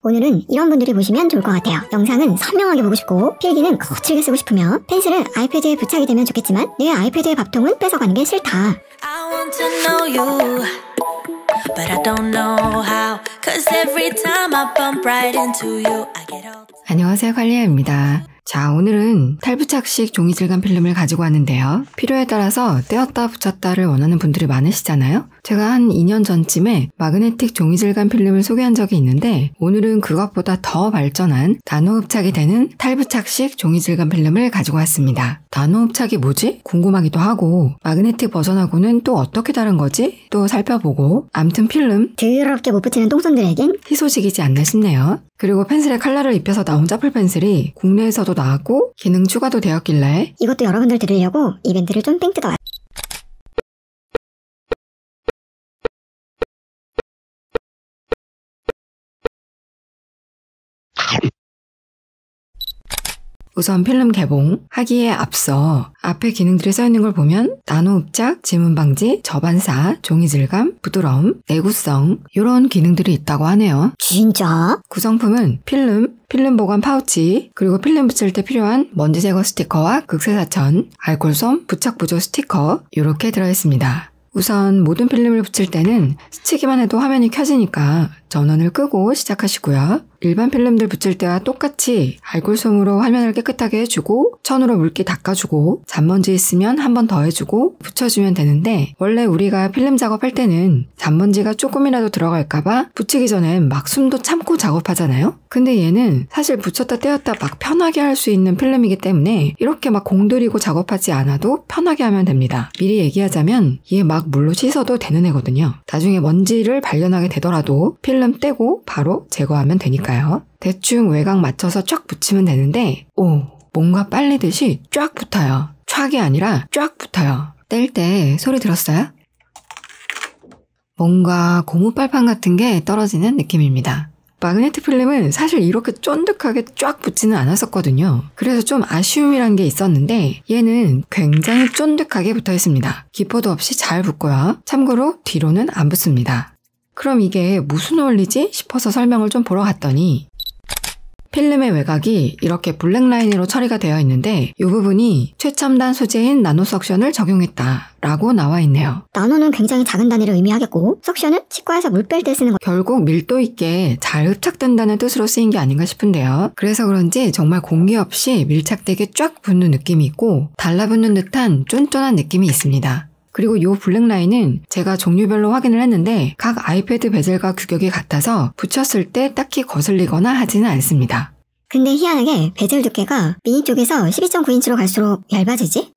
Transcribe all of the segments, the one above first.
오늘은 이런 분들이 보시면 좋을 것 같아요. 영상은 선명하게 보고 싶고 필기는 거칠게 쓰고 싶으며 펜슬은 아이패드에 부착이 되면 좋겠지만 내 아이패드의 밥통은 뺏어가는 게 싫다. I want to know you, but I don't know how. Cause every time I bump right into you, I get all... 안녕하세요, 관리아입니다. 자, 오늘은 탈부착식 종이 질감 필름을 가지고 왔는데요. 필요에 따라서 떼었다 붙였다를 원하는 분들이 많으시잖아요. 제가 한 2년 전쯤에 마그네틱 종이 질감 필름을 소개한 적이 있는데 오늘은 그것보다 더 발전한 나노 흡착이 되는 탈부착식 종이 질감 필름을 가지고 왔습니다. 나노 흡착이 뭐지? 궁금하기도 하고 마그네틱 버전하고는 또 어떻게 다른 거지? 또 살펴보고 암튼 필름 더럽게 못 붙이는 똥손들에겐 희소식이지 않나 싶네요. 그리고 펜슬에 컬러를 입혀서 나온 짜풀 펜슬이 국내에서도 나왔고 기능 추가도 되었길래 이것도 여러분들 들으려고 이벤트를 좀 뺑 뜯어왔어요. 우선 필름 개봉하기에 앞서 앞에 기능들이 써있는 걸 보면 나노 흡착, 지문 방지, 저반사, 종이 질감, 부드러움, 내구성 이런 기능들이 있다고 하네요. 진짜? 구성품은 필름 보관 파우치, 그리고 필름 붙일 때 필요한 먼지 제거 스티커와 극세사천, 알콜솜, 부착 보조 스티커 이렇게 들어있습니다. 우선 모든 필름을 붙일 때는 스치기만 해도 화면이 켜지니까 전원을 끄고 시작하시고요. 일반 필름들 붙일 때와 똑같이 알콜솜으로 화면을 깨끗하게 해주고 천으로 물기 닦아주고 잔먼지 있으면 한 번 더 해주고 붙여주면 되는데 원래 우리가 필름 작업할 때는 잔먼지가 조금이라도 들어갈까봐 붙이기 전엔 막 숨도 참고 작업하잖아요. 근데 얘는 사실 붙였다 떼었다 막 편하게 할 수 있는 필름이기 때문에 이렇게 막 공들이고 작업하지 않아도 편하게 하면 됩니다. 미리 얘기하자면 얘 막 물로 씻어도 되는 애거든요. 나중에 먼지를 발견하게 되더라도 필름 떼고 바로 제거하면 되니까요. 대충 외곽 맞춰서 쫙 붙이면 되는데 뭔가 빨리듯이 쫙 붙어요. 촥이 아니라 쫙 붙어요. 뗄 때 소리 들었어요? 뭔가 고무빨판 같은 게 떨어지는 느낌입니다. 마그네틱 필름은 사실 이렇게 쫀득하게 쫙 붙지는 않았었거든요. 그래서 좀 아쉬움이란 게 있었는데 얘는 굉장히 쫀득하게 붙어 있습니다. 기포도 없이 잘 붙고요. 참고로 뒤로는 안 붙습니다. 그럼 이게 무슨 원리지 싶어서 설명을 좀 보러 갔더니 필름의 외곽이 이렇게 블랙 라인으로 처리가 되어 있는데 이 부분이 최첨단 소재인 나노 석션을 적용했다라고 나와 있네요. 나노는 굉장히 작은 단위를 의미하겠고 석션은 치과에서 물 뺄 때 쓰는 거. 결국 밀도 있게 잘 흡착된다는 뜻으로 쓰인 게 아닌가 싶은데요. 그래서 그런지 정말 공기 없이 밀착되게 쫙 붙는 느낌이 있고 달라붙는 듯한 쫀쫀한 느낌이 있습니다. 그리고 이 블랙 라인은 제가 종류별로 확인을 했는데 각 아이패드 베젤과 규격이 같아서 붙였을 때 딱히 거슬리거나 하지는 않습니다. 근데 희한하게 베젤 두께가 미니 쪽에서 12.9인치로 갈수록 얇아지지?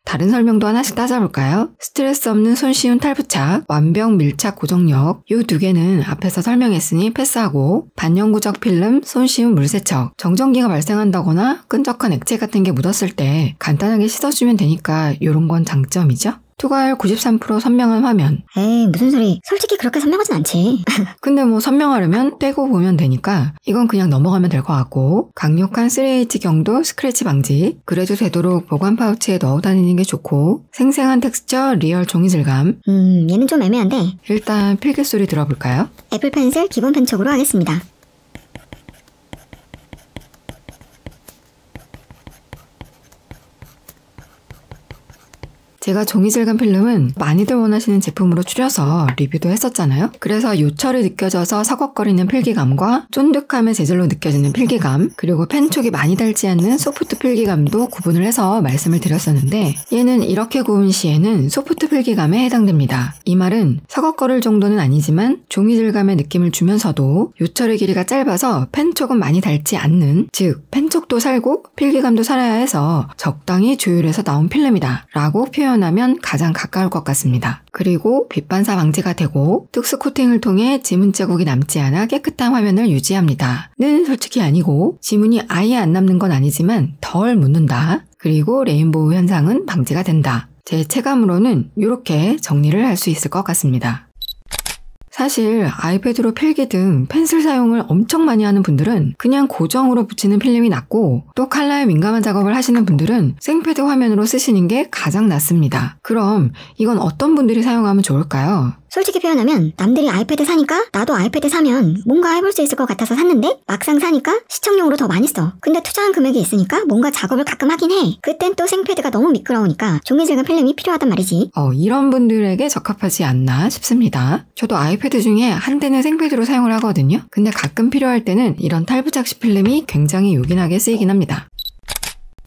다른 설명도 하나씩 따져볼까요? 스트레스 없는 손쉬운 탈부착, 완벽 밀착 고정력 이 두 개는 앞에서 설명했으니 패스하고 반영구적 필름, 손쉬운 물세척 정전기가 발생한다거나 끈적한 액체 같은 게 묻었을 때 간단하게 씻어주면 되니까 이런 건 장점이죠? 투과율 93% 선명한 화면. 에이 무슨 소리. 솔직히 그렇게 선명하진 않지. 근데 뭐 선명하려면 떼고 보면 되니까 이건 그냥 넘어가면 될 것 같고 강력한 3H 경도 스크래치 방지 그래도 되도록 보관 파우치에 넣어 다니는 게 좋고 생생한 텍스처 리얼 종이 질감. 얘는 좀 애매한데 일단 필기 소리 들어볼까요? 애플 펜슬 기본 펜촉으로 하겠습니다. 제가 종이 질감 필름은 많이들 원하시는 제품으로 추려서 리뷰도 했었잖아요. 그래서 요철이 느껴져서 서걱거리는 필기감과 쫀득함의 재질로 느껴지는 필기감 그리고 펜촉이 많이 닳지 않는 소프트 필기감도 구분을 해서 말씀을 드렸었는데 얘는 이렇게 구운 시에는 소프트 필기감에 해당됩니다. 이 말은 서걱거릴 정도는 아니지만 종이 질감의 느낌을 주면서도 요철의 길이가 짧아서 펜촉은 많이 닳지 않는 즉 펜촉도 살고 필기감도 살아야 해서 적당히 조율해서 나온 필름이다 라고 표현하면 가장 가까울 것 같습니다. 그리고 빛 반사 방지가 되고 특수 코팅을 통해 지문 자국이 남지 않아 깨끗한 화면을 유지합니다. 는 솔직히 아니고 지문이 아예 안 남는 건 아니지만 덜 묻는다. 그리고 레인보우 현상은 방지가 된다. 제 체감으로는 이렇게 정리를 할 수 있을 것 같습니다. 사실 아이패드로 필기 등 펜슬 사용을 엄청 많이 하는 분들은 그냥 고정으로 붙이는 필름이 낫고 또 컬러에 민감한 작업을 하시는 분들은 생패드 화면으로 쓰시는 게 가장 낫습니다. 그럼 이건 어떤 분들이 사용하면 좋을까요? 솔직히 표현하면 남들이 아이패드 사니까 나도 아이패드 사면 뭔가 해볼 수 있을 것 같아서 샀는데 막상 사니까 시청용으로 더 많이 써. 근데 투자한 금액이 있으니까 뭔가 작업을 가끔 하긴 해. 그땐 또 생패드가 너무 미끄러우니까 종이질감 필름이 필요하단 말이지. 이런 분들에게 적합하지 않나 싶습니다. 저도 아이패드 중에 한 대는 생패드로 사용을 하거든요. 근데 가끔 필요할 때는 이런 탈부착식 필름이 굉장히 요긴하게 쓰이긴 합니다.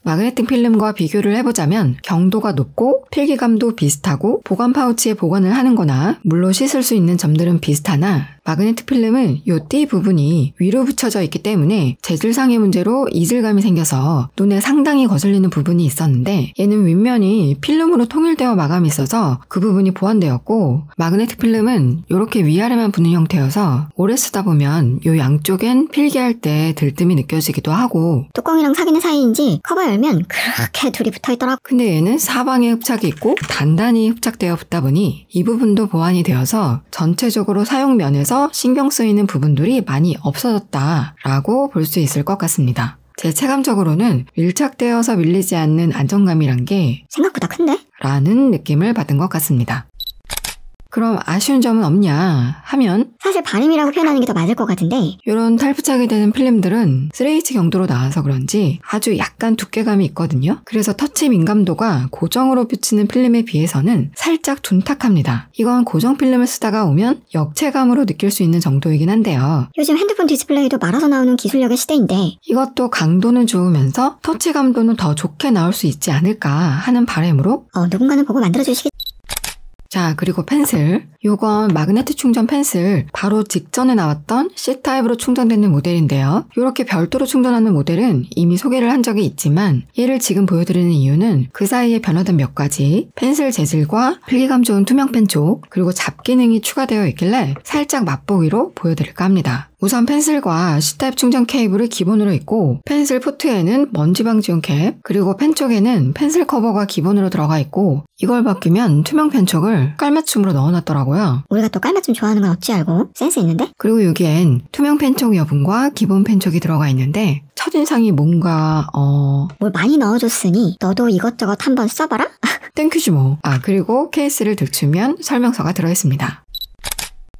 마그네틱 필름과 비교를 해보자면 경도가 높고 필기감도 비슷하고 보관 파우치에 보관을 하는 거나 물로 씻을 수 있는 점들은 비슷하나 마그네틱 필름은 요 띠 부분이 위로 붙여져 있기 때문에 재질상의 문제로 이질감이 생겨서 눈에 상당히 거슬리는 부분이 있었는데 얘는 윗면이 필름으로 통일되어 마감이 있어서 그 부분이 보완되었고 마그네틱 필름은 이렇게 위아래만 붙는 형태여서 오래 쓰다 보면 요 양쪽엔 필기할 때 들뜸이 느껴지기도 하고 뚜껑이랑 사귀는 사이인지 커버 열면 그렇게 둘이 붙어있더라고. 근데 얘는 사방에 흡착이 있고 단단히 흡착되어 붙다 보니 이 부분도 보완이 되어서 전체적으로 사용 면에서 신경 쓰이는 부분들이 많이 없어졌다라고 볼 수 있을 것 같습니다. 제 체감적으로는 밀착되어서 밀리지 않는 안정감이란 게 생각보다 큰데? 라는 느낌을 받은 것 같습니다. 그럼 아쉬운 점은 없냐 하면 사실 반임이라고 표현하는 게 더 맞을 것 같은데 이런 탈부착이 되는 필름들은 3H 경도로 나와서 그런지 아주 약간 두께감이 있거든요. 그래서 터치 민감도가 고정으로 비치는 필름에 비해서는 살짝 둔탁합니다. 이건 고정 필름을 쓰다가 오면 역체감으로 느낄 수 있는 정도이긴 한데요. 요즘 핸드폰 디스플레이도 말아서 나오는 기술력의 시대인데 이것도 강도는 좋으면서 터치 감도는 더 좋게 나올 수 있지 않을까 하는 바람으로 누군가는 보고 만들어주시겠. 자, 그리고 펜슬. 요건 마그네틱 충전 펜슬 바로 직전에 나왔던 C타입으로 충전되는 모델인데요. 이렇게 별도로 충전하는 모델은 이미 소개를 한 적이 있지만 얘를 지금 보여드리는 이유는 그 사이에 변화된 몇 가지 펜슬 재질과 필기감 좋은 투명 펜 쪽 그리고 잡 기능이 추가되어 있길래 살짝 맛보기로 보여드릴까 합니다. 우선 펜슬과 C타입 충전 케이블을 기본으로 있고 펜슬 포트에는 먼지 방지용 캡 그리고 펜 쪽에는 펜슬 커버가 기본으로 들어가 있고 이걸 바뀌면 투명 펜 쪽을 깔맞춤으로 넣어놨더라고요. 우리가 또 깔맞춤 좋아하는 건 어찌 알고? 센스 있는데? 그리고 여기엔 투명 펜 쪽 여분과 기본 펜 쪽이 들어가 있는데 첫인상이 뭔가 뭘 많이 넣어줬으니 너도 이것저것 한번 써봐라? 땡큐지 뭐. 그리고 케이스를 들추면 설명서가 들어있습니다.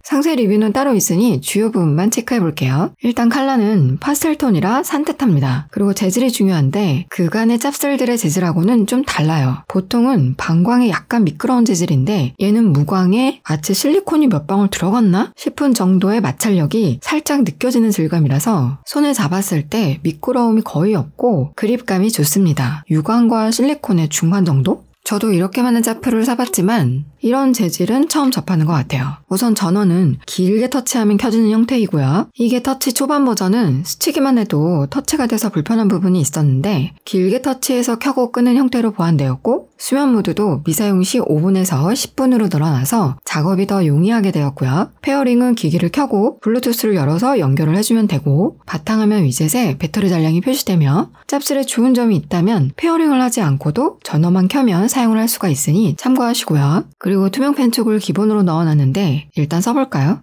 상세 리뷰는 따로 있으니 주요 부분만 체크해볼게요. 일단 컬러는 파스텔톤이라 산뜻합니다. 그리고 재질이 중요한데 그간의 짭슬들의 재질하고는 좀 달라요. 보통은 방광에 약간 미끄러운 재질인데 얘는 무광에 마치 실리콘이 몇 방울 들어갔나 싶은 정도의 마찰력이 살짝 느껴지는 질감이라서 손에 잡았을 때 미끄러움이 거의 없고 그립감이 좋습니다. 유광과 실리콘의 중간 정도? 저도 이렇게 많은 짭프를 사봤지만 이런 재질은 처음 접하는 것 같아요. 우선 전원은 길게 터치하면 켜지는 형태이고요. 이게 터치 초반 버전은 스치기만 해도 터치가 돼서 불편한 부분이 있었는데 길게 터치해서 켜고 끄는 형태로 보완되었고 수면 모드도 미사용 시 5분에서 10분으로 늘어나서 작업이 더 용이하게 되었고요. 페어링은 기기를 켜고 블루투스를 열어서 연결을 해주면 되고 바탕화면 위젯에 배터리 잔량이 표시되며 짭슬에 좋은 점이 있다면 페어링을 하지 않고도 전원만 켜면 사용을 할 수가 있으니 참고하시고요. 그리고 투명 펜 쪽을 기본으로 넣어놨는데 일단 써볼까요?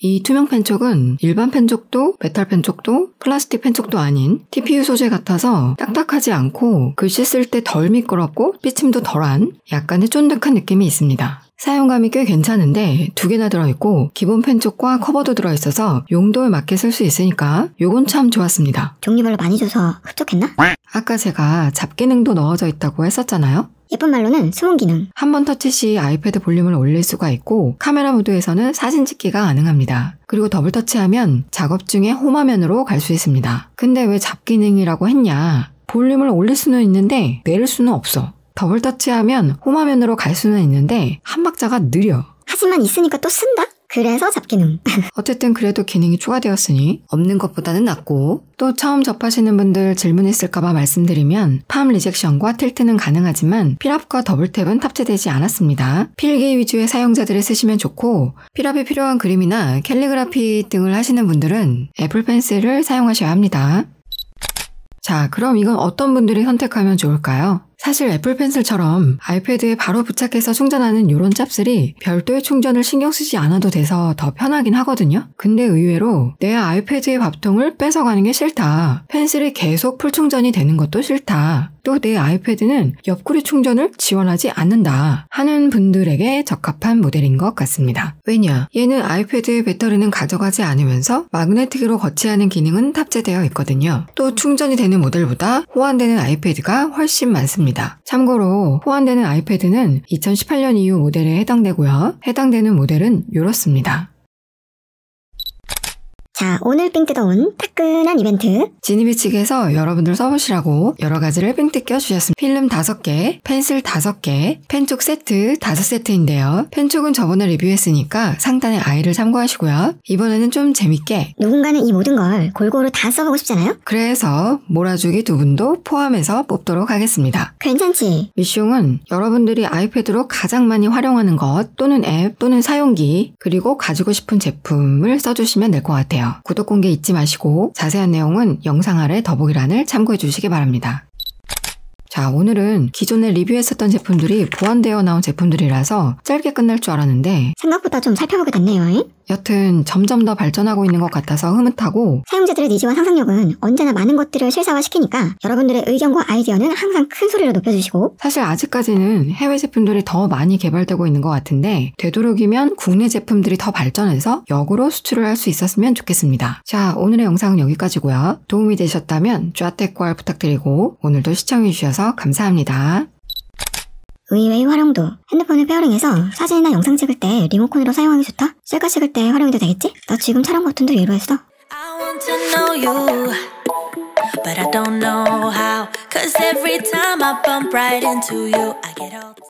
이 투명 펜 쪽은 일반 펜 쪽도 메탈 펜 쪽도 플라스틱 펜 쪽도 아닌 TPU 소재 같아서 딱딱하지 않고 글씨 쓸 때 덜 미끄럽고 삐침도 덜한 약간의 쫀득한 느낌이 있습니다. 사용감이 꽤 괜찮은데 2개나 들어있고 기본 펜 쪽과 커버도 들어있어서 용도에 맞게 쓸 수 있으니까 요건 참 좋았습니다. 종류별로 많이 줘서 흡족했나? 아까 제가 잡 기능도 넣어져 있다고 했었잖아요. 예쁜 말로는 숨은 기능. 한 번 터치 시 아이패드 볼륨을 올릴 수가 있고 카메라 모드에서는 사진 찍기가 가능합니다. 그리고 더블 터치하면 작업 중에 홈화면으로 갈 수 있습니다. 근데 왜 잡 기능이라고 했냐? 볼륨을 올릴 수는 있는데 내릴 수는 없어. 더블 터치하면 홈화면으로 갈 수는 있는데 한 박자가 느려. 하지만 있으니까 또 쓴다? 그래서 잡기능. 어쨌든 그래도 기능이 추가되었으니 없는 것보다는 낫고 또 처음 접하시는 분들 질문 있을까봐 말씀드리면 팜 리젝션과 틸트는 가능하지만 필압과 더블탭은 탑재되지 않았습니다. 필기 위주의 사용자들이 쓰시면 좋고 필압이 필요한 그림이나 캘리그라피 등을 하시는 분들은 애플 펜슬을 사용하셔야 합니다. 자, 그럼 이건 어떤 분들이 선택하면 좋을까요? 사실 애플 펜슬처럼 아이패드에 바로 부착해서 충전하는 이런 짭슬이 별도의 충전을 신경 쓰지 않아도 돼서 더 편하긴 하거든요. 근데 의외로 내 아이패드의 밥통을 뺏어가는 게 싫다. 펜슬이 계속 풀충전이 되는 것도 싫다. 또 내 아이패드는 옆구리 충전을 지원하지 않는다 하는 분들에게 적합한 모델인 것 같습니다. 왜냐? 얘는 아이패드의 배터리는 가져가지 않으면서 마그네틱으로 거치하는 기능은 탑재되어 있거든요. 또 충전이 되는 모델보다 호환되는 아이패드가 훨씬 많습니다. 참고로 호환되는 아이패드는 2018년 이후 모델에 해당되고요. 해당되는 모델은 이렇습니다. 자, 오늘 삥 뜯어온 따끈한 이벤트. 지니비 측에서 여러분들 써보시라고 여러 가지를 삥 뜯겨주셨습니다. 필름 5개, 펜슬 5개, 펜촉 세트 5세트인데요. 펜촉은 저번에 리뷰했으니까 상단에 아이를 참고하시고요. 이번에는 좀 재밌게 누군가는 이 모든 걸 골고루 다 써보고 싶잖아요? 그래서 몰아주기 2분도 포함해서 뽑도록 하겠습니다. 괜찮지? 미숑은 여러분들이 아이패드로 가장 많이 활용하는 것 또는 앱 또는 사용기 그리고 가지고 싶은 제품을 써주시면 될 것 같아요. 구독 공개 잊지 마시고 자세한 내용은 영상 아래 더보기란을 참고해 주시기 바랍니다. 자, 오늘은 기존에 리뷰했었던 제품들이 보완되어 나온 제품들이라서 짧게 끝날 줄 알았는데 생각보다 좀 살펴보게 됐네요. 여튼 점점 더 발전하고 있는 것 같아서 흐뭇하고 사용자들의 니즈와 상상력은 언제나 많은 것들을 실사화시키니까 여러분들의 의견과 아이디어는 항상 큰 소리로 높여주시고 사실 아직까지는 해외 제품들이 더 많이 개발되고 있는 것 같은데 되도록이면 국내 제품들이 더 발전해서 역으로 수출을 할 수 있었으면 좋겠습니다. 자, 오늘의 영상은 여기까지고요. 도움이 되셨다면 좌택과 부탁드리고 오늘도 시청해주셔서 감사합니다. 의외의 활용도. 핸드폰을 페어링해서 사진이나 영상 찍을 때 리모컨으로 사용하기 좋다? 셀카 찍을 때 활용해도 되겠지? 나 지금 촬영 버튼도 얘로 했어. I want to know you, but I don't know how. 'Cause every time I bump right into you, I get all